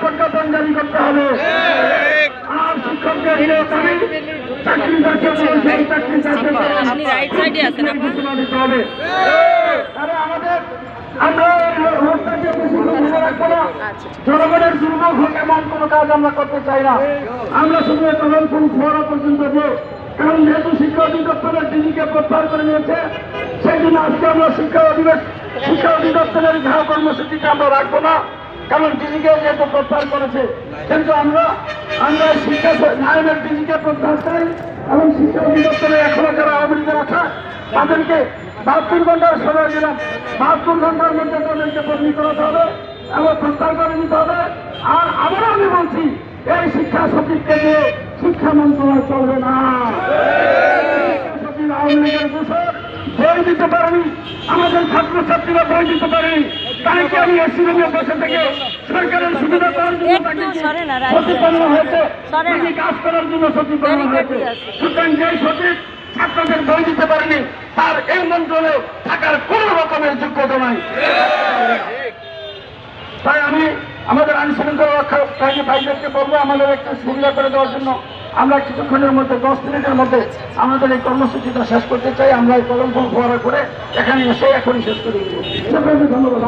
প্রজ্ঞাপন জারি করতে হবে। আর শিক্ষকদের জনগণের দুর্ভোগ হোক এমন কোন কাজ আমরা করতে চাই না। আমরা শুধু তদন্তপুর ফোয়ারা পর্যন্ত যে, কারণ যেহেতু শিক্ষা অধিদপ্তরের ডিজিকে প্রত্যাহার করে নিয়েছে, সেই জন্য আজকে আমরা শিক্ষা অধিদপ্তরের গৃহ কর্মসূচিটা আমরা রাখবো না, কারণ ডিজিকে যেহেতু প্রত্যাহার করেছে। কিন্তু আমরা শিক্ষা নায়বের ডিজিকে প্রত্যাহার চাই এবং শিক্ষা অধিদপ্তরে এখনো যারা আওয়ামী লীগের আছে তাদেরকে 72 ঘন্টার সময় দিলাম, 72 ঘন্টার মধ্যে তাদেরকে বদলি করাতে হবে এবং প্রত্যাহার করে নিতে হবে। আর আবারও আমি বলছি, এই শিক্ষা সচিবকে দিয়ে শিক্ষা মন্ত্রণালয় চলবে না। সচিব আওয়ামী লীগের দোষর, বই দিতে পারেনি, আমাদের ছাত্রছাত্রীরা বই দিতে পারেনি, তাই কি আমি এসি রুমে বসে থেকে সরকারের সুবিধা করার জন্য সচিব বানানো হয়েছে, কাজ করার জন্য সচিব বানানো হয়েছে। সুতরাং যে সচিব ছাত্রদের বই দিতে পারেনি, তার এই মন্ত্রণালয়ে থাকার কোন রকমের যোগ্যতা নাই। তাই আমি আমাদের আইন শৃঙ্খলা রক্ষাকারী ভাইদেরকে বলবো, আমাদের একটু সুবিধা করে দেওয়ার জন্য আমরা কিছুক্ষণের মধ্যে 10 মিনিটের মধ্যে আমাদের এই কর্মসূচিটা শেষ করতে চাই। আমরা এই কলমফুল ফোয়ারা করে এখানে এসে এখনই শেষ করে দেবো। ধন্যবাদ।